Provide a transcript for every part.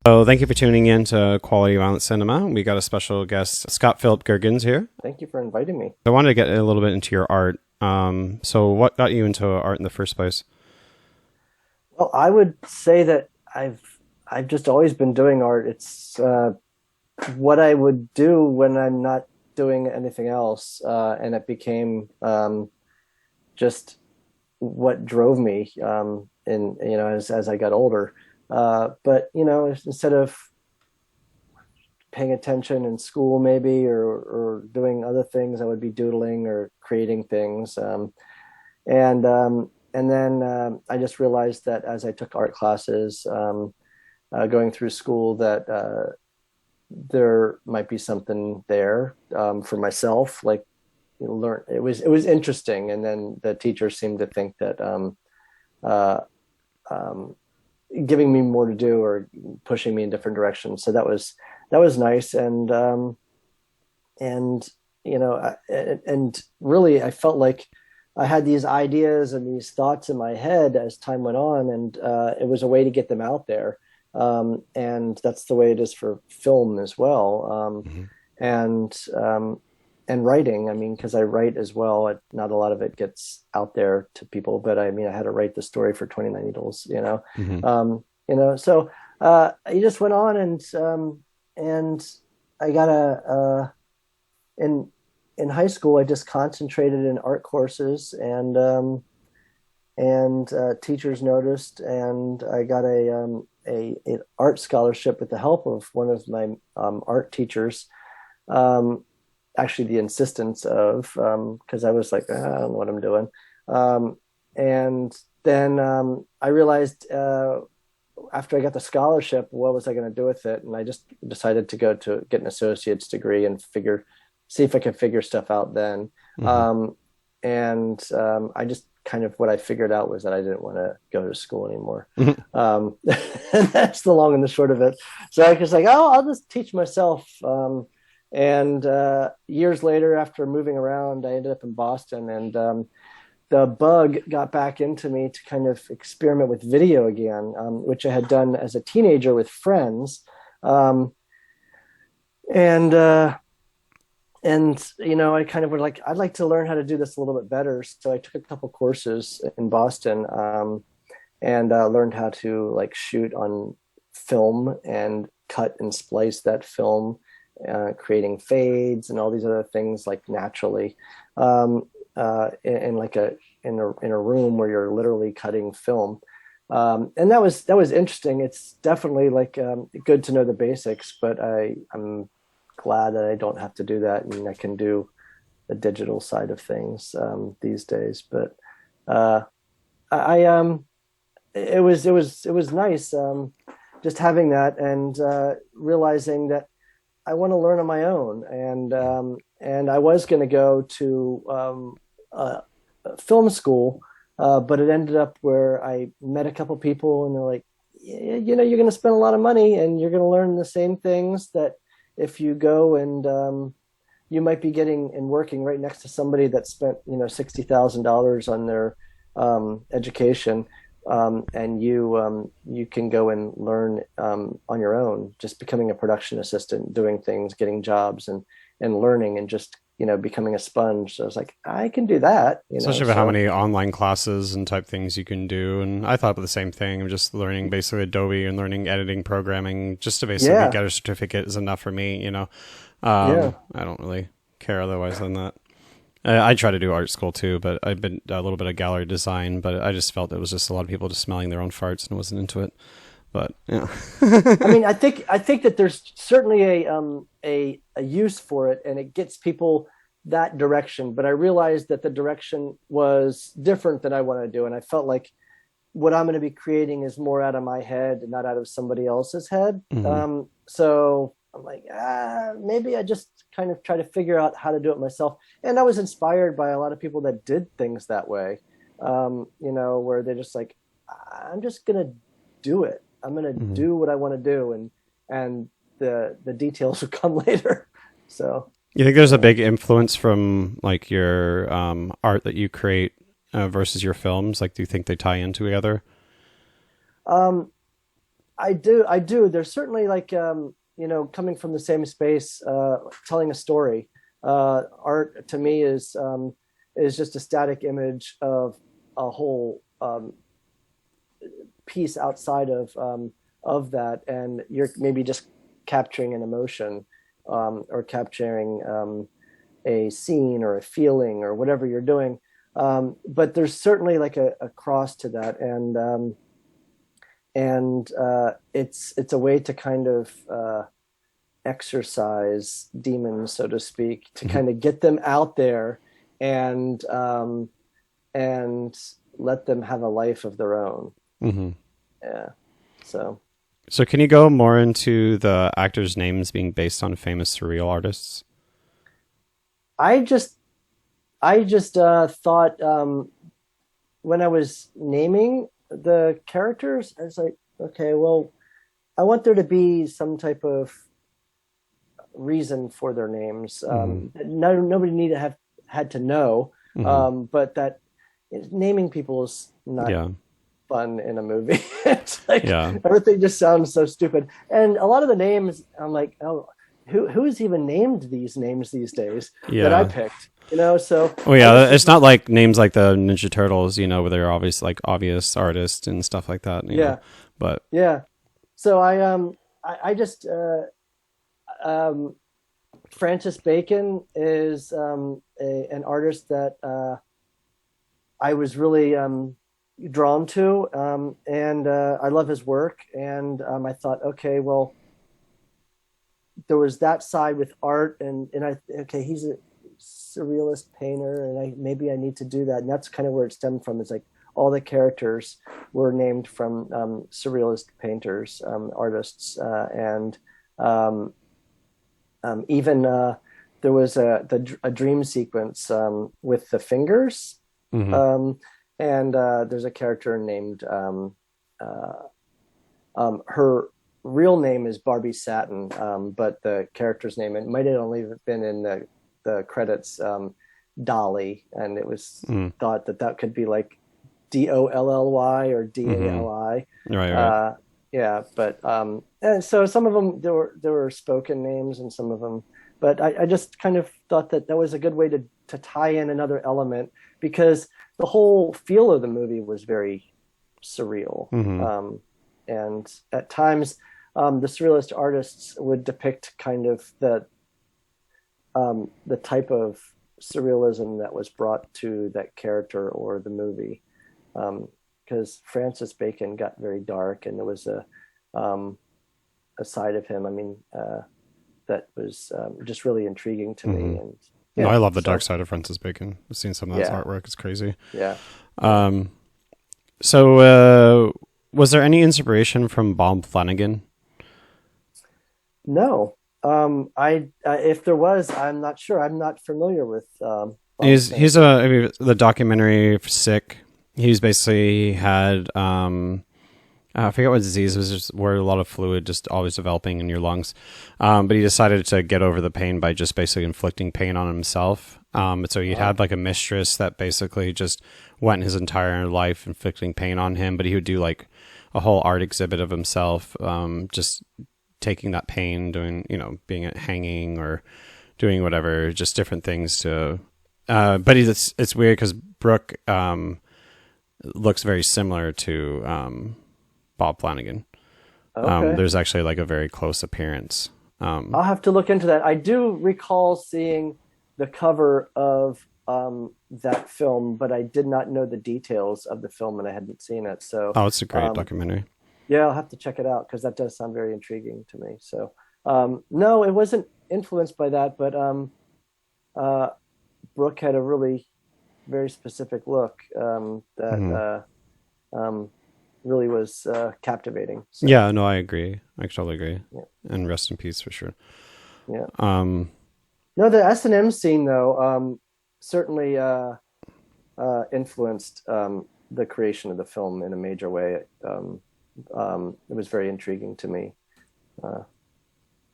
So thank you for tuning in to Quality Violent Cinema. We got a special guest, Scott Phillip Goergens here. Thank you for inviting me. I wanted to get a little bit into your art. So what got you into art in the first place? Well, I would say that I've just always been doing art. It's what I would do when I'm not doing anything else, and it became just what drove me as I got older. But instead of paying attention in school maybe or doing other things, I would be doodling or creating things. And then I just realized that as I took art classes, going through school, that there might be something there for myself. Like, learn. It was interesting, and then the teacher seemed to think that giving me more to do or pushing me in different directions. So that was nice, and really I felt like I had these ideas and these thoughts in my head as time went on, and it was a way to get them out there. And that's the way it is for film as well. And writing, I mean, because I write as well. Not a lot of it gets out there to people, but I mean, I had to write the story for 29 Needles, so I just went on and I got in high school, I just concentrated in art courses, and teachers noticed, and I got an art scholarship with the help of one of my art teachers. Actually, the insistence of, because I was like, I don't know what I'm doing. And then I realized after I got the scholarship, what was I going to do with it? And I just decided to go to get an associate's degree and see if I could figure stuff out then. I just kind of, what I figured out was that I didn't want to go to school anymore. And that's the long and the short of it. So I was like, I'll just teach myself. And years later, after moving around, I ended up in Boston, and the bug got back into me to kind of experiment with video again, which I had done as a teenager with friends. I kind of would I'd like to learn how to do this a little bit better. So I took a couple courses in Boston, and learned how to shoot on film and cut and splice that film, creating fades and all these other things naturally, in a room where you're literally cutting film. And that was interesting. It's definitely good to know the basics, but I'm glad that I don't have to do that, and I can do the digital side of things these days. But it was nice just having that, and realizing that I want to learn on my own, and I was going to go to film school, but it ended up where I met a couple people, and they're like, you're going to spend a lot of money, and you're going to learn the same things that if you go and you might be getting and working right next to somebody that spent $60,000 on their education. And you can go and learn on your own, just becoming a production assistant, doing things, getting jobs, and learning, and just becoming a sponge. So I was like, I can do that. Especially with how many online classes and type things you can do. And I thought about the same thing. I'm just learning basically Adobe and learning editing, programming, just to basically get a certificate is enough for me. I don't really care otherwise than that. I try to do art school too, but I've been a little bit of gallery design, but I just felt it was just a lot of people just smelling their own farts and wasn't into it. But yeah. I mean, I think that there's certainly a use for it, and it gets people that direction. But I realized that the direction was different than I want to do, and I felt like what I'm going to be creating is more out of my head and not out of somebody else's head. So I'm like, maybe I just kind of try to figure out how to do it myself. And I was inspired by a lot of people that did things that way, where they're just like, I'm just going to do it. I'm going to do what I want to do. And the details will come later. So you think there's a big influence from your art that you create versus your films? Do you think they tie in together? I do. There's certainly like coming from the same space, telling a story. Art to me is just a static image of a whole piece outside of that, and you're maybe just capturing an emotion, or capturing a scene or a feeling or whatever you're doing. But there's certainly like a cross to that, and it's a way to kind of exercise demons, so to speak, to kind of get them out there and let them have a life of their own. Mm-hmm. Yeah. So can you go more into the actors' names being based on famous surreal artists? I just thought, when I was naming the characters, I was like, okay, well, I want there to be some type of reason for their names. Nobody need to have had to know, but that naming people is not fun in a movie. It's like everything just sounds so stupid, and a lot of the names, I'm like, oh, who's even named these names these days that I picked? So it's not like names like the Ninja Turtles, where they're obvious artists and stuff like that. But so I just Francis Bacon is an artist that I was really drawn to, and I love his work, and I thought, okay, well, there was that side with art, and he's a surrealist painter, and maybe I need to do that, and that's kind of where it stemmed from. It's like all the characters were named from surrealist painters, artists, and even there was a dream sequence with the fingers, and there's a character named her real name is Barbie Satin, but the character's name, it might have only been in the credits, Dolly, and it was thought that could be like Dolly or Dali. Right. But and so some of them there were spoken names, and some of them, but I just kind of thought that was a good way to tie in another element, because the whole feel of the movie was very surreal. And at times, the surrealist artists would depict kind of the type of surrealism that was brought to that character or the movie. Because Francis Bacon got very dark, and there was a side of him, that was just really intriguing to me. And I love the dark side of Francis Bacon. I've seen some of that artwork. It's crazy. Yeah. So was there any inspiration from Bob Flanagan? No. If there was, I'm not sure. I'm not familiar with. He's the documentary Sick. He's basically had I forget what disease it was, just where a lot of fluid just always developing in your lungs. But he decided to get over the pain by just basically inflicting pain on himself. So he had like a mistress that basically just went his entire life inflicting pain on him, but he would do like a whole art exhibit of himself, just taking that pain, doing, being hanging or doing whatever, just different things to, but it's weird because Brooke, looks very similar to, Bob Flanagan. Okay. There's actually like a very close appearance. I'll have to look into that. I do recall seeing the cover of that film, but I did not know the details of the film, and I hadn't seen it. So, it's a great documentary. Yeah, I'll have to check it out, because that does sound very intriguing to me. So, no, it wasn't influenced by that, but Brooke had a really very specific look that really was captivating. So, yeah, no, I agree. I totally agree. Yeah. And rest in peace for sure. Yeah. No, the S&M scene though certainly influenced the creation of the film in a major way. It was very intriguing to me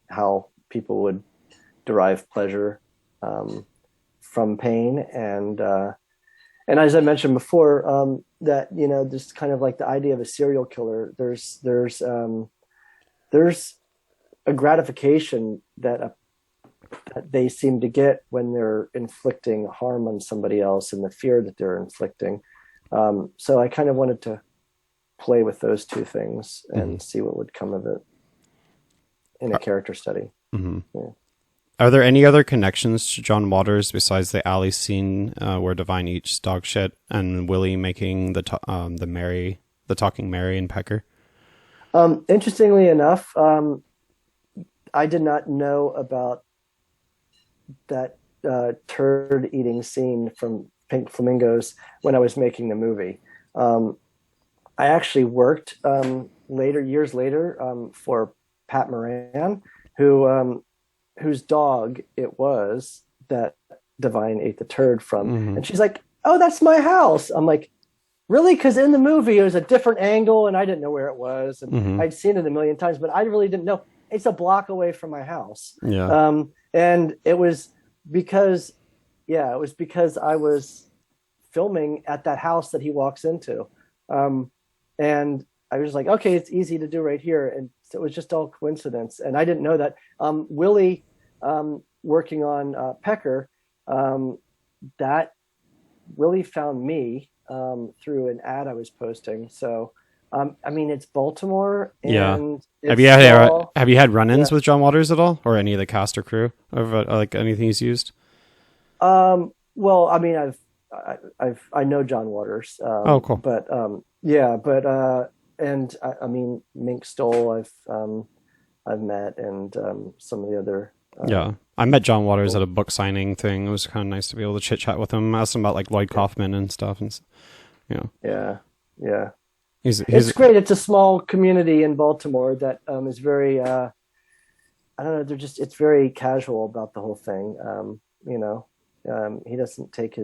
how people would derive pleasure from pain, and as I mentioned before, that there's kind of like the idea of a serial killer. There's there's a gratification that they seem to get when they're inflicting harm on somebody else and the fear that they're inflicting. So I kind of wanted to play with those two things and see what would come of it in a character study. Yeah. Are there any other connections to John Waters besides the alley scene where Divine eats dog shit and Willie making the talking Mary and Pecker? Interestingly enough, I did not know about that turd eating scene from Pink Flamingos when I was making the movie. I actually worked years later for Pat Moran, whose dog it was that Divine ate the turd from. And she's like, "Oh, that's my house." I'm like, "Really?" Because in the movie it was a different angle and I didn't know where it was, and I'd seen it a million times, but I really didn't know. It's a block away from my house. Yeah. And it was because I was filming at that house that he walks into. And I was like, okay, it's easy to do right here. And so it was just all coincidence. And I didn't know that. Willie, working on Pecker, that Willie found me through an ad I was posting. So, I mean, it's Baltimore. And have you had run-ins with John Waters at all, or any of the cast or crew, or like anything he's used? Well, I mean, I know John Waters. Oh, cool. But and I mean, Mink Stoll, I've met, and some of the other. I met John Waters at a book signing thing. It was kind of nice to be able to chit chat with him. I asked him about like Lloyd Kaufman and stuff, and Yeah. It's great. It's a small community in Baltimore that is very. I don't know. It's very casual about the whole thing. He doesn't take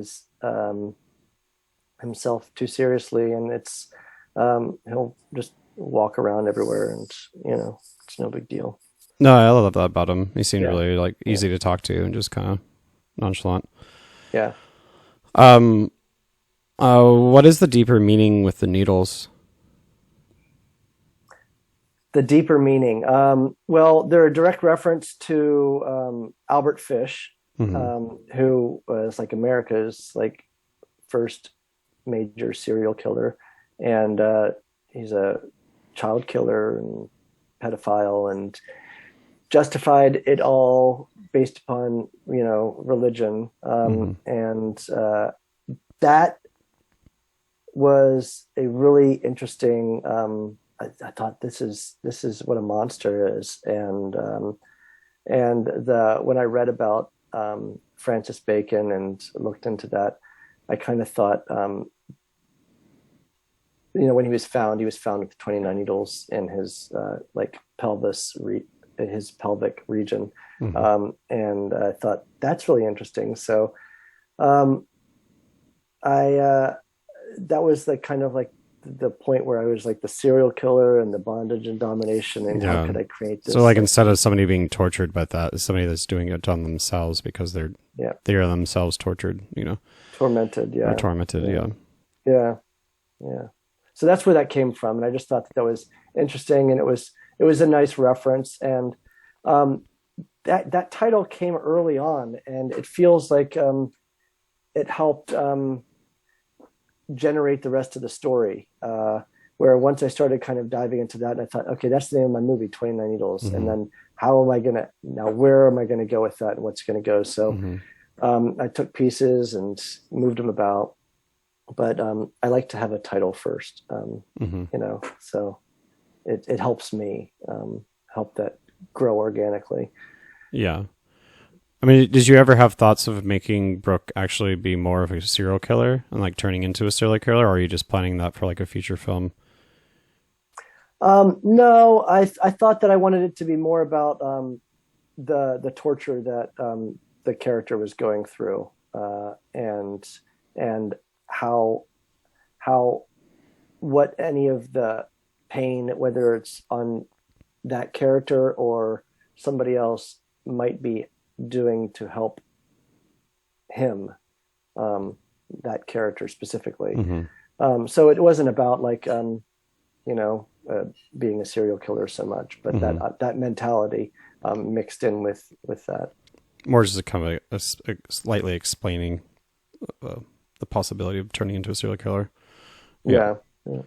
himself too seriously, and it's he'll just walk around everywhere, and it's no big deal. No, I love that about him. He seemed really like easy to talk to and just kind of nonchalant. Yeah. What is the deeper meaning with the needles? The deeper meaning. Well, they're a direct reference to Albert Fish, who was like America's like first major serial killer, and he's a child killer and pedophile, and justified it all based upon religion, and that was a really interesting. I thought this is what a monster is, and when I read about Francis Bacon and looked into that, I kind of thought, when he was found with 29 needles in his pelvis, his pelvic region, and I thought that's really interesting. So, that was the kind of like the point where I was like the serial killer and the bondage and domination, and how could I create this? So like instead of somebody being tortured by that, it's somebody that's doing it on themselves because they are themselves tortured, tormented. Or tormented. Yeah. So that's where that came from. And I just thought that was interesting, and it was a nice reference. And that title came early on, and it feels like it helped generate the rest of the story, where once I started kind of diving into that, I thought, okay, that's the name of my movie, 29 Needles. And then where am I going to go with that, and what's going to go? So I took pieces and moved them about, but I like to have a title first, so it helps me help that grow organically. Yeah. I mean, did you ever have thoughts of making Brooke actually be more of a serial killer and like turning into a serial killer, or are you just planning that for like a feature film? No, I thought that I wanted it to be more about the torture that the character was going through, and how what any of the pain, whether it's on that character or somebody else, might be doing to help him, that character specifically. So it wasn't about like being a serial killer so much, but Mm-hmm. that mentality mixed in with that. More just kind of slightly explaining uh, the possibility of turning into a serial killer. Yeah. Yeah.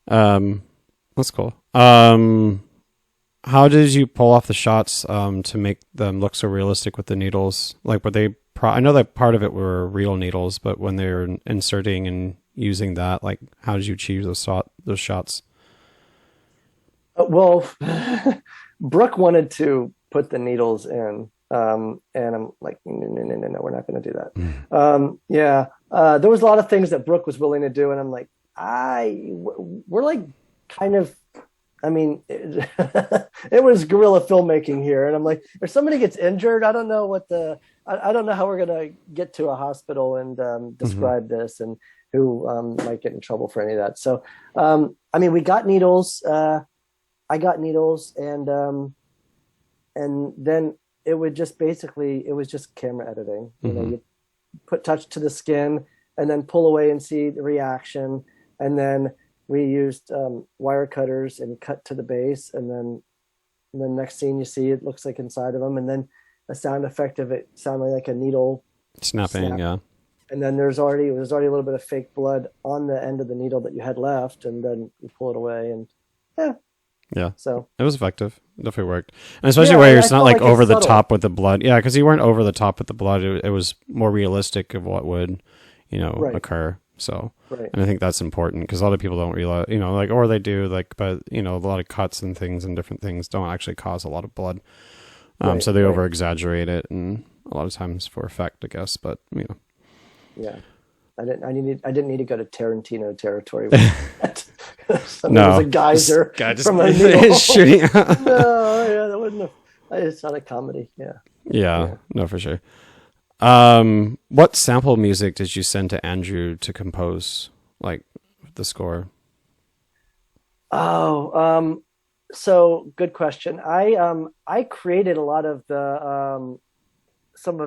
Yeah. That's cool. How did you pull off the shots to make them look so realistic with the needles? Like, were they? I know that part of it were real needles, but when they were inserting and using that, like, how did you achieve those shots? Well, Brooke wanted to put the needles in, and I'm like, no, we're not going to do that. Yeah, there was a lot of things that Brooke was willing to do, and I'm like, we're like kind of. I mean, it was guerrilla filmmaking here, and I'm like, if somebody gets injured, I don't know I don't know how we're gonna get to a hospital and describe this, and who might get in trouble for any of that. So, I mean, we got needles. I got needles, and then it was just camera editing. You know, you put touch to the skin, and then pull away and see the reaction, and then we used wire cutters and cut to the base, and then the next scene you see it looks like inside of them, and then a sound effect of it sounding like a needle Snapping, snap. yeah. And then there's already a little bit of fake blood on the end of the needle that you had left, and then you pull it away, and yeah. Yeah. So it was effective. It definitely worked. And especially where it's not like over the top with the blood. Yeah, because you weren't over the top with the blood. It was more realistic of what would, occur. So, and I think that's important because a lot of people don't realize, or they do, but, a lot of cuts and things and different things don't actually cause a lot of blood. So they over exaggerate it, and a lot of times for effect, I guess, but, Yeah. I didn't need to go to Tarantino territory with that. No, it was a geyser from a shooting. No, yeah, that wouldn't have. It's not a comedy. Yeah, no, for sure. What sample music did you send to Andrew to compose, like the score? Oh, so good question. I created a lot of the some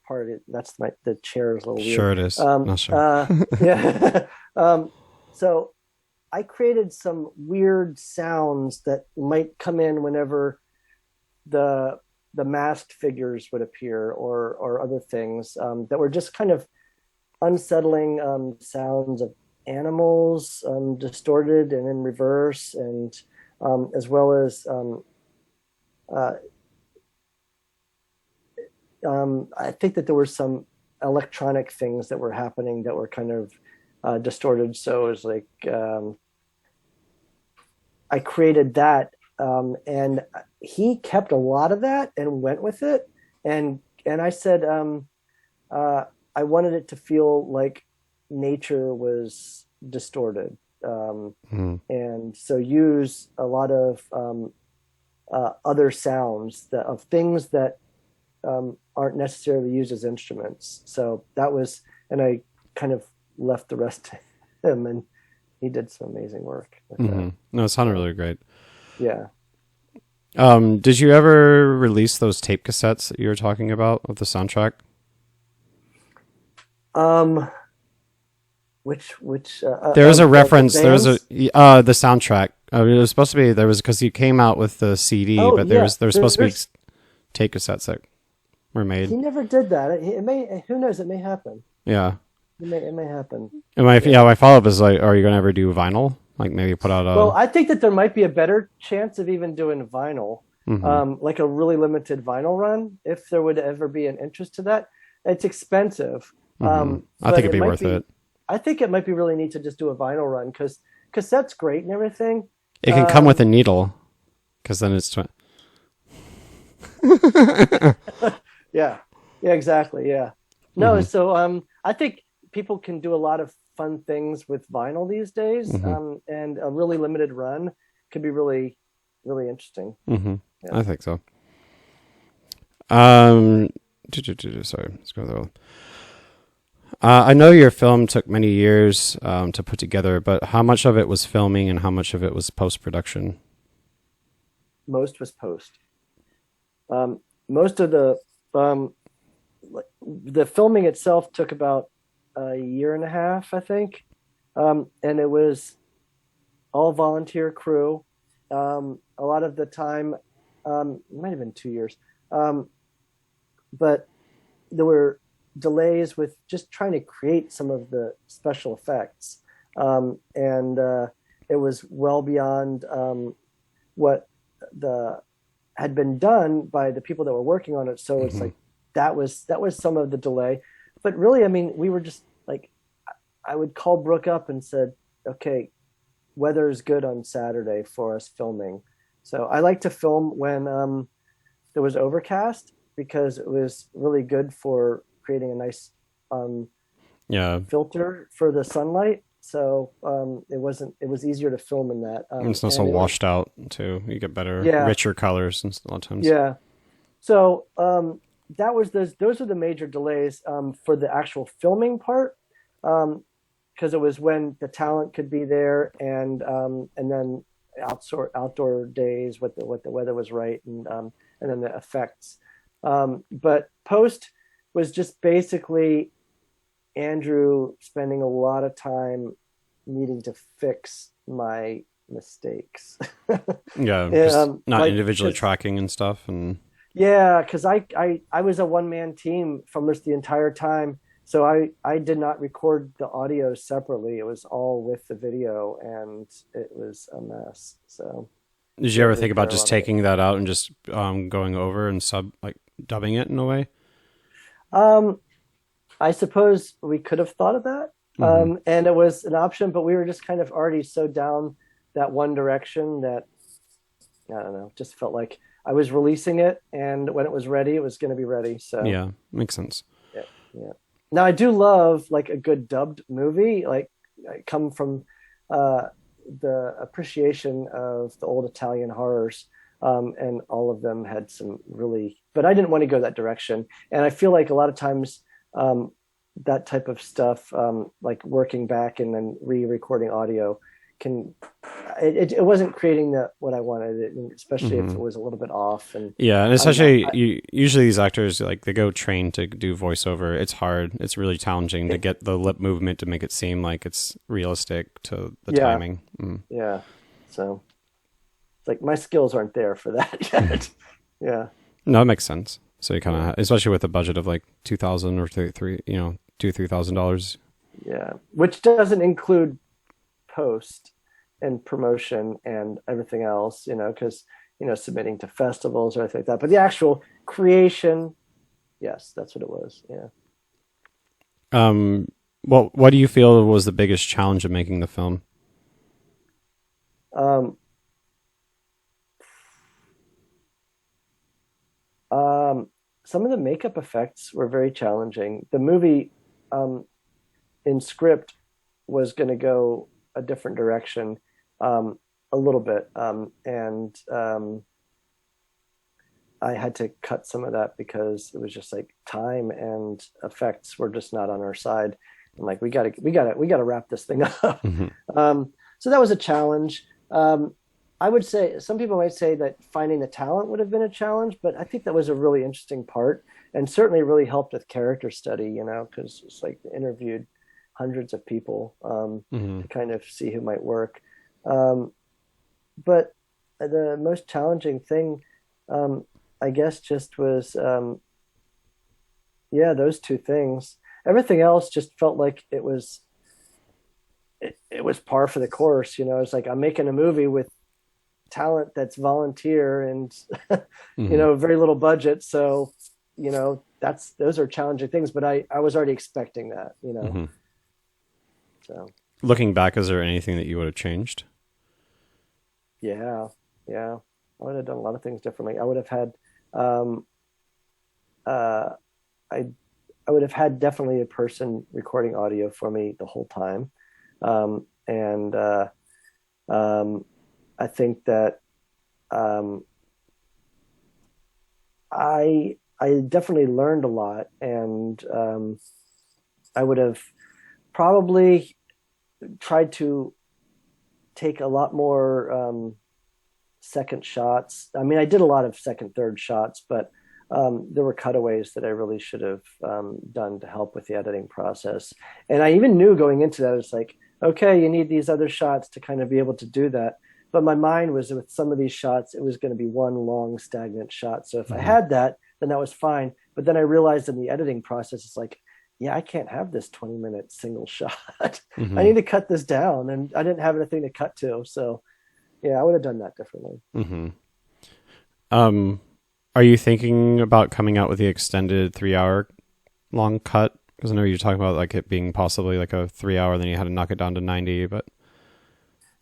part of it. That's the chair is a little weird. Sure it is. Not sure. Yeah. So I created some weird sounds that might come in whenever the masked figures would appear, or other things that were just kind of unsettling sounds of animals, distorted and in reverse, and as well as I think that there were some electronic things that were happening that were kind of distorted. So it was like I created that, and he kept a lot of that and went with it. And I said I wanted it to feel like nature was distorted, and so use a lot of other sounds of things that aren't necessarily used as instruments. So that was, and I kind of left the rest to him, and he did some amazing work with that. No, it sounded really great. Yeah. Did you ever release those tape cassettes that you were talking about of the soundtrack? Which there was a reference. There was the soundtrack. It was supposed to be because he came out with the CD, but there was supposed to be tape cassettes that were made. He never did that. It may. Who knows? It may happen. Yeah. It may happen. And my follow up is like, are you going to ever do vinyl? Like maybe put out a. Well, I think that there might be a better chance of even doing vinyl, like a really limited vinyl run, if there would ever be an interest to that. It's expensive. I think it'd be worth it. I think it might be really neat to just do a vinyl run, because cassette's great and everything. It can come with a needle, because then it's. Yeah, exactly. Yeah. No, so I think people can do a lot of fun things with vinyl these days, and a really limited run could be really, really interesting. Yeah. I think so. Sorry, let's go there. I know your film took many years to put together, but how much of it was filming and how much of it was post-production? Most was post. Most of the filming itself took about a year and a half, I think, and it was all volunteer crew. A lot of the time, it might have been 2 years, but there were delays with just trying to create some of the special effects, and it was well beyond what the had been done by the people that were working on it. So it's like that was some of the delay. But really, I mean, we were just like, I would call Brooke up and said, okay, weather is good on Saturday for us filming. So I like to film when there was overcast, because it was really good for creating a nice filter for the sunlight. So it was easier to film in that. It's not so washed out too. You get better, richer colors a lot of times. Yeah. So that was those are the major delays for the actual filming part, because it was when the talent could be there, and then outdoor days what the weather was right, and then the effects. But post was just basically Andrew spending a lot of time needing to fix my mistakes. Yeah, just not like, individually tracking and stuff. And yeah, because I was a one-man team for almost the entire time. So I did not record the audio separately. It was all with the video, and it was a mess. So did you ever think about just taking that out and just going over and dubbing it in a way? I suppose we could have thought of that. And it was an option, but we were just kind of already so down that one direction that, I don't know, just felt like I was releasing it, and when it was ready, it was going to be ready. So yeah, makes sense. Yeah. Now I do love like a good dubbed movie. Like I come from the appreciation of the old Italian horrors, and all of them had some really, but I didn't want to go that direction. And I feel like a lot of times that type of stuff, like working back and then re-recording audio, it wasn't creating what I wanted, especially if it was a little bit off. And yeah, and especially usually these actors, like, they go trained to do voiceover. It's hard. It's really challenging to get the lip movement to make it seem like it's realistic to the timing. Yeah, so like my skills aren't there for that yet. Yeah, no, it makes sense. So you kind of, especially with a budget of like $2,000 or $3,000. Yeah, which doesn't include post and promotion and everything else, because submitting to festivals or anything like that. But the actual creation, yes, that's what it was. Yeah. Well, what do you feel was the biggest challenge of making the film? Some of the makeup effects were very challenging. The movie in script was going to go a different direction a little bit, and I had to cut some of that because it was just like time and effects were just not on our side. I'm like, we gotta wrap this thing up. So that was a challenge. I would say some people might say that finding the talent would have been a challenge, but I think that was a really interesting part, and certainly really helped with character study, because it's like interviewed hundreds of people to kind of see who might work. But the most challenging thing, I guess, just was, those two things. Everything else just felt like it was par for the course. It's like I'm making a movie with talent that's volunteer and very little budget, so those are challenging things, but I was already expecting that. So looking back, is there anything that you would have changed? Yeah, I would have done a lot of things differently. I would have had I would have had definitely a person recording audio for me the whole time, and I think that I definitely learned a lot, and I would have probably tried to take a lot more second shots. I mean, I did a lot of second, third shots, but there were cutaways that I really should have done to help with the editing process. And I even knew going into that, it's like, okay, you need these other shots to kind of be able to do that. But my mind was with some of these shots, it was going to be one long stagnant shot. So if I had that, then that was fine. But then I realized in the editing process, it's like, yeah, I can't have this 20-minute single shot. I need to cut this down. And I didn't have anything to cut to. So yeah, I would have done that differently. Are you thinking about coming out with the extended 3-hour long cut? Because I know you're talking about like it being possibly like a 3-hour, then you had to knock it down to 90, but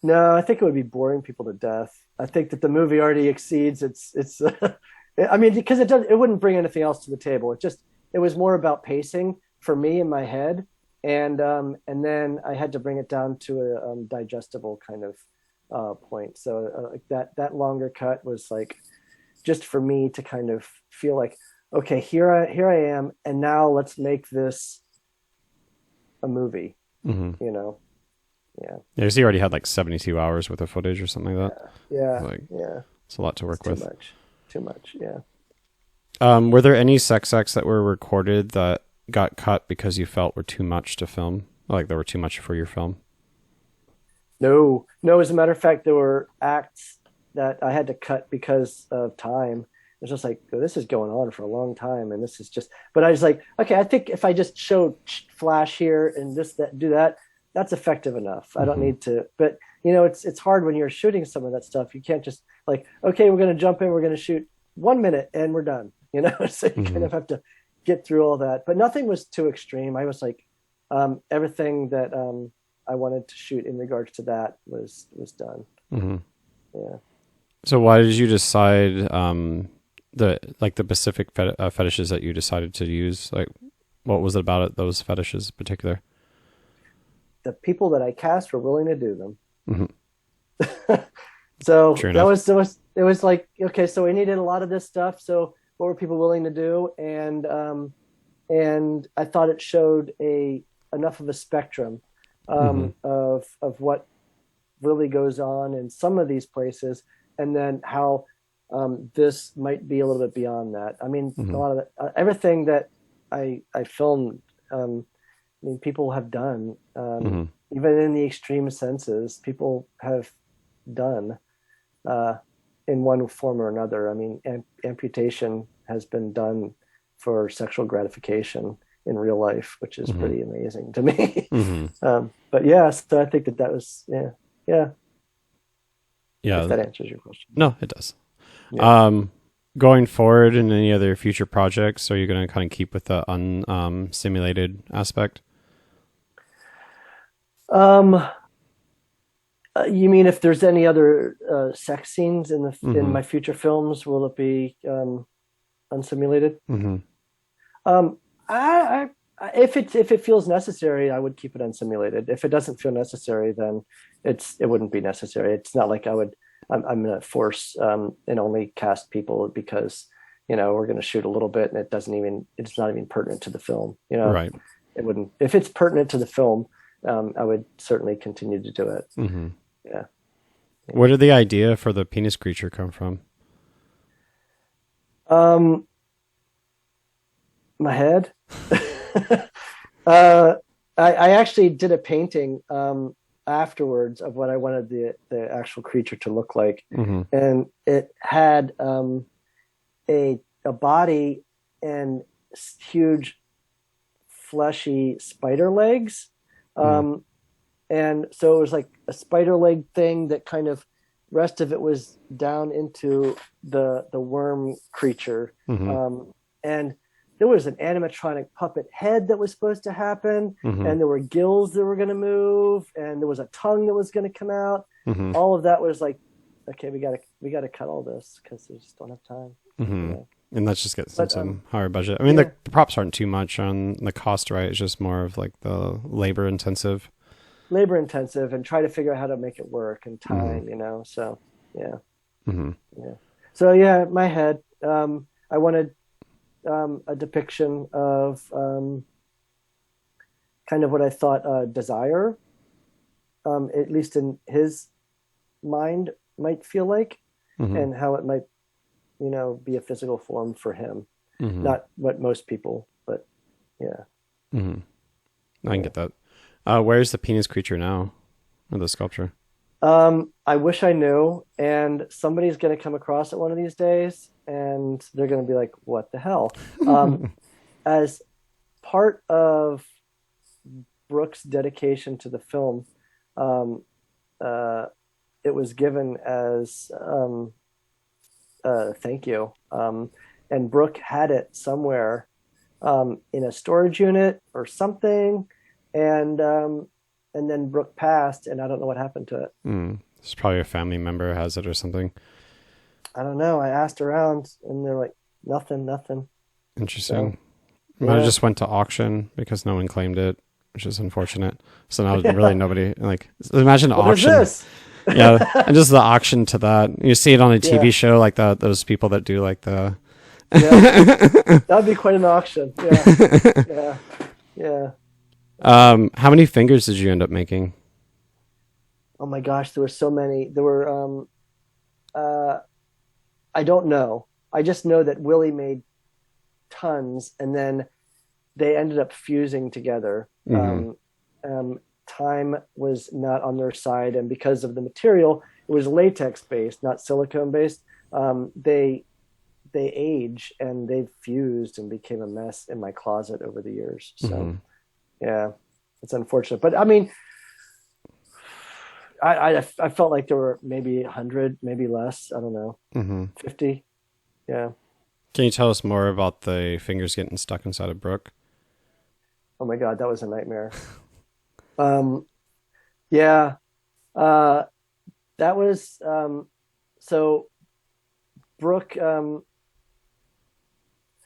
no, I think it would be boring people to death. I think that the movie already exceeds its I mean, because it wouldn't bring anything else to the table. It was more about pacing for me in my head, and then I had to bring it down to a digestible kind of point. So like that longer cut was like just for me to kind of feel like, okay, here I am, and now let's make this a movie. You know, yeah. Yeah, so you already had like 72 hours worth of footage or something like that. Yeah. It's a lot to work with. Too much. Yeah. Were there any sex acts that were recorded that got cut because you felt were too much to film? Like they were too much for your film? No. As a matter of fact, there were acts that I had to cut because of time. It's just like, oh, this is going on for a long time, and this is just. But I was like, okay, I think if I just show flash here and this, that, do that, that's effective enough. I don't need to. But you know, it's hard when you're shooting some of that stuff. You can't just like, okay, we're going to jump in, we're going to shoot 1 minute, and we're done. You know, so you kind of have to get through all that. But nothing was too extreme. I was like, everything that I wanted to shoot in regards to that was done. Yeah. So why did you decide the specific fetishes that you decided to use? Like, what was it about it, those fetishes in particular? The people that I cast were willing to do them. So it was like, okay, so we needed a lot of this stuff. So what were people willing to do? And I thought it showed enough of a spectrum of what really goes on in some of these places, and then how this might be a little bit beyond that. I mean, a lot of everything that I filmed, I mean, people have done, even in the extreme senses, people have done in one form or another. I mean, amputation has been done for sexual gratification in real life, which is pretty amazing to me. But yeah, so I think that was, yeah. If that answers your question. No, it does. Yeah. Going forward in any other future projects, are you going to kind of keep with the unsimulated aspect? You mean if there's any other sex scenes in my future films, will it be unsimulated? If it feels necessary, I would keep it unsimulated. If it doesn't feel necessary, then it wouldn't be necessary. It's not like I'm going to force and only cast people because, you know, we're going to shoot a little bit and it's not even pertinent to the film. You know, right? It wouldn't. If it's pertinent to the film, I would certainly continue to do it. Yeah. Where did the idea for the penis creature come from? My head. I actually did a painting afterwards of what I wanted the actual creature to look like, and it had a body and huge fleshy spider legs, and so it was like a spider leg thing that kind of rest of it was down into the worm creature, and there was an animatronic puppet head that was supposed to happen, and there were gills that were going to move, and there was a tongue that was going to come out. All of that was like, okay, we got to cut all this because we just don't have time. And let's just get some higher budget. I mean, the props aren't too much on the cost, right? It's just more of like the labor intensive, and try to figure out how to make it work and time, you know? So, yeah. So yeah, my head, I wanted a depiction of kind of what I thought desire, at least in his mind, might feel like, and how it might, you know, be a physical form for him. Not what most people, but yeah. I can get that. Where's the penis creature now? Or the sculpture? I wish I knew, and somebody's going to come across it one of these days, and they're going to be like, "What the hell?" As part of Brooke's dedication to the film, um, it was given as thank you, and Brooke had it somewhere in a storage unit or something, and then Brooke passed, and I don't know what happened to it. It's probably a family member has it or something. I don't know. I asked around, and they're like, nothing. Interesting. So, Might have just went to auction because no one claimed it, which is unfortunate. So now really nobody, like, imagine what auction. Is this? Yeah, and just the auction to that. You see it on a TV show, like those people that do like the. That'd be quite an auction. Yeah. How many fingers did you end up making? Oh my gosh, there were so many. There were. I don't know. I just know that Willie made tons, and then they ended up fusing together. Time was not on their side, and because of the material, it was latex based, not silicone based. They age, and they've fused and became a mess in my closet over the years. So yeah, it's unfortunate, but I mean, I felt like there were maybe 100, maybe less. I don't know, 50. Yeah. Can you tell us more about the fingers getting stuck inside of Brooke? Oh my God, that was a nightmare. Yeah, that was, so Brooke,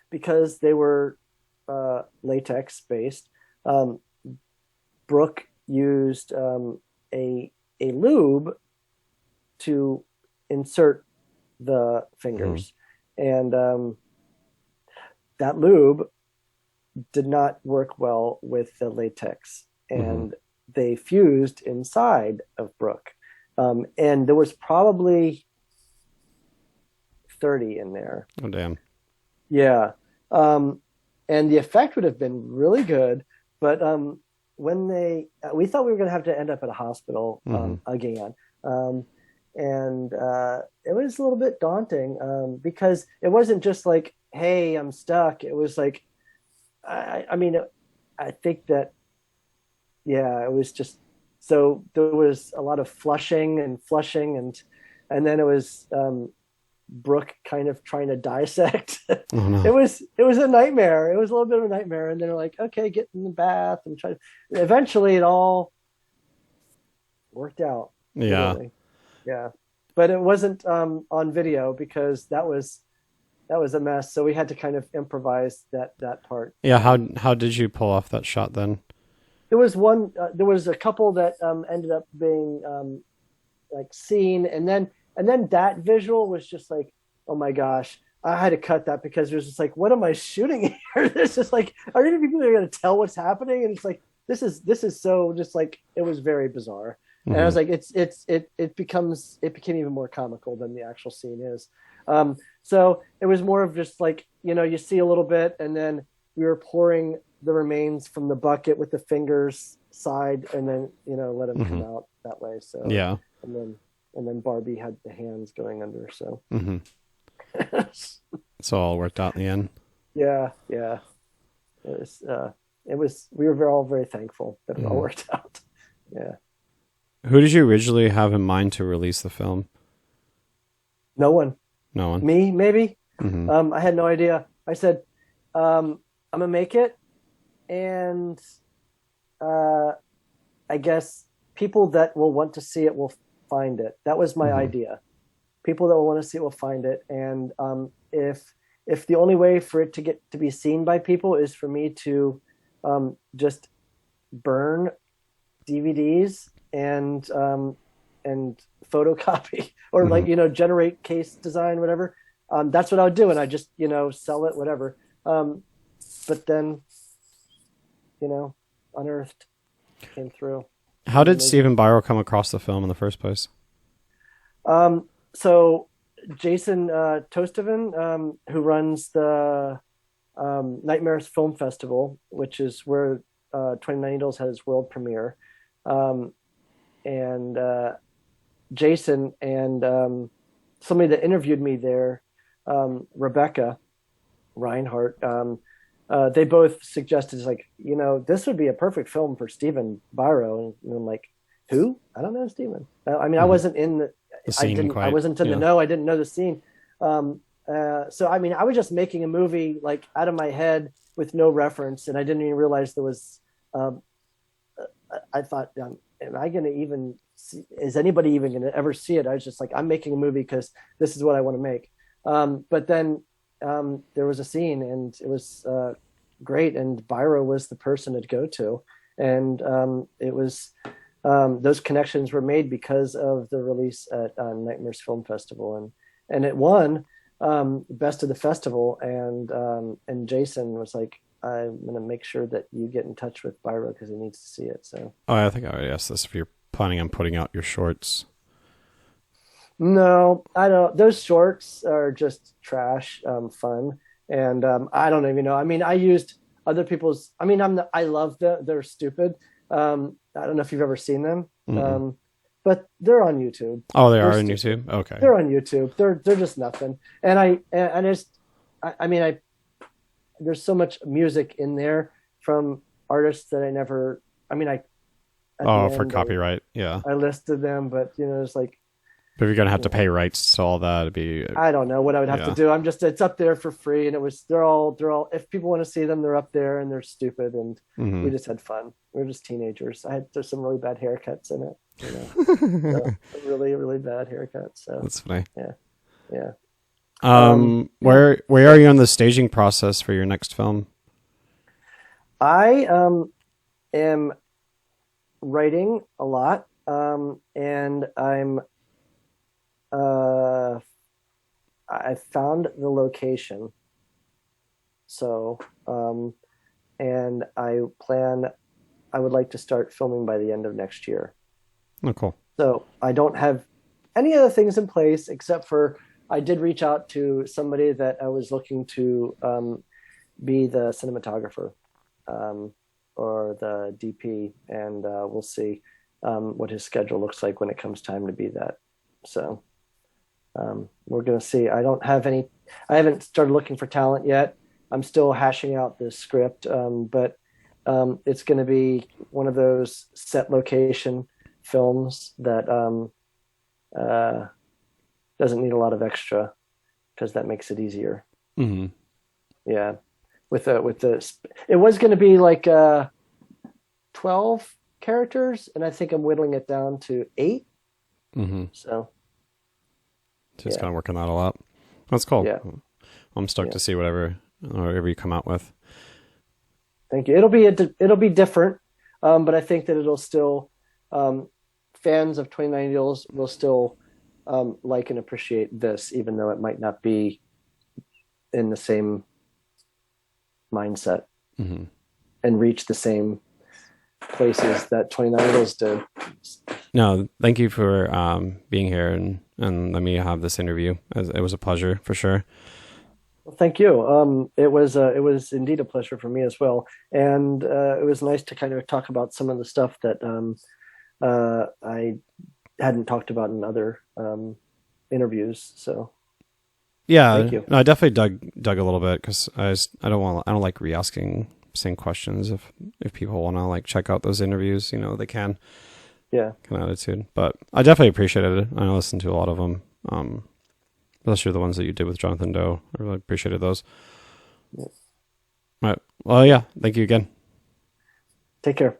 because they were, latex based, Brooke used, a lube to insert the fingers. And, that lube did not work well with the latex, and they fused inside of Brooke. And there was probably 30 in there. Oh, damn. Yeah. And the effect would have been really good, but when we thought we were going to have to end up at a hospital again. And it was a little bit daunting because it wasn't just like, hey, I'm stuck. It was like, I mean, I think that, yeah, it was just, so there was a lot of flushing, and then it was Brooke kind of trying to dissect. Oh, no. It was a nightmare. It was a little bit of a nightmare. And then they're like, okay, get in the bath and try. Eventually it all worked out. Yeah. Really. Yeah. But it wasn't on video because that was a mess. So we had to kind of improvise that part. Yeah. How did you pull off that shot then? There was a couple that ended up being like seen, and then that visual was just like, oh my gosh, I had to cut that because there's just like, what am I shooting here? There's just like, are any people going to tell what's happening? And it's like, this is so just like, it was very bizarre. And I was like, it became even more comical than the actual scene is. So it was more of just like, you see a little bit, and then we were pouring the remains from the bucket with the fingers side, and then let them come out that way. So yeah, and then Barbie had the hands going under. So so all worked out in the end. Yeah. It was. We were all very thankful that it all worked out. Yeah. Who did you originally have in mind to release the film? No one. Me, maybe. I had no idea. I said, I'm gonna make it, and I guess people that will want to see it will find it. That was my idea. People that will want to see it will find it, and if the only way for it to get to be seen by people is for me to just burn DVDs and photocopy or like generate case design, whatever, that's what I would do, and I just sell it, whatever. But then Unearthed came through. How did Stephen Biro come across the film in the first place? So Jason Tosteven, who runs the Nightmares Film Festival, which is where 29 Needles had its world premiere, and Jason and somebody that interviewed me there, Rebecca Reinhardt, they both suggested, like, this would be a perfect film for Stephen Biro. And I'm like, who? I don't know Stephen. I mean, I wasn't in the scene. I wasn't in the know. I didn't know the scene. So, I mean, I was just making a movie like out of my head with no reference, and I didn't even realize there was. I thought, am I going to even? Is anybody even going to ever see it? I was just like, I'm making a movie because this is what I want to make. But then there was a scene, and it was great, and Biro was the person to go to, and it was. Those connections were made because of the release at Nightmares Film Festival, and it won best of the festival. And Jason was like, "I'm going to make sure that you get in touch with Biro because he needs to see it." So, I think I already asked this. If you're planning on putting out your shorts, no, I don't. Those shorts are just trash, fun, and I don't even know. I mean, I used other people's. I mean, I love them. They're stupid. I don't know if you've ever seen them, but they're on YouTube. Oh, they're on YouTube. Okay, they're on YouTube. They're just nothing. And there's so much music in there from artists that I never. I mean, for copyright, yeah. I listed them, but it's like. But if you're gonna have to pay rights to all that, it'd be. I don't know what I would have to do. It's up there for free, and they're all. If people want to see them, they're up there, and they're stupid, and we just had fun. We were just teenagers. There's some really bad haircuts in it, so, really, really bad haircuts. So that's funny. Yeah. Where are you on the staging process for your next film? I am writing a lot, and I'm. I found the location, so and I would like to start filming by the end of next year. Oh, cool. So I don't have any other things in place except for I did reach out to somebody that I was looking to be the cinematographer or the DP, and we'll see what his schedule looks like when it comes time to be that. So we're going to see. I haven't started looking for talent yet. I'm still hashing out this script, but it's going to be one of those set location films that doesn't need a lot of extra because that makes it easier. Mm-hmm. Yeah. It was going to be like 12 characters, and I think I'm whittling it down to 8. Mm-hmm. So just kind of working that a lot. That's cool. Yeah. I'm stoked to see whatever you come out with. Thank you. It'll be different, but I think that it'll still fans of 29 Needles will still like and appreciate this, even though it might not be in the same mindset and reach the same places that 29 Needles did. No, thank you for being here and let me have this interview. It was a pleasure for sure. Well, thank you. It was indeed a pleasure for me as well, and it was nice to kind of talk about some of the stuff that I hadn't talked about in other interviews. So yeah, thank you. No, I definitely dug a little bit because I don't like re-asking same questions. If people want to like check out those interviews, they can. Yeah, kind of attitude, but I definitely appreciated it. I listened to a lot of them, especially the ones that you did with Jonathan Doe. I really appreciated those. Yeah. All right. Well, yeah. Thank you again. Take care.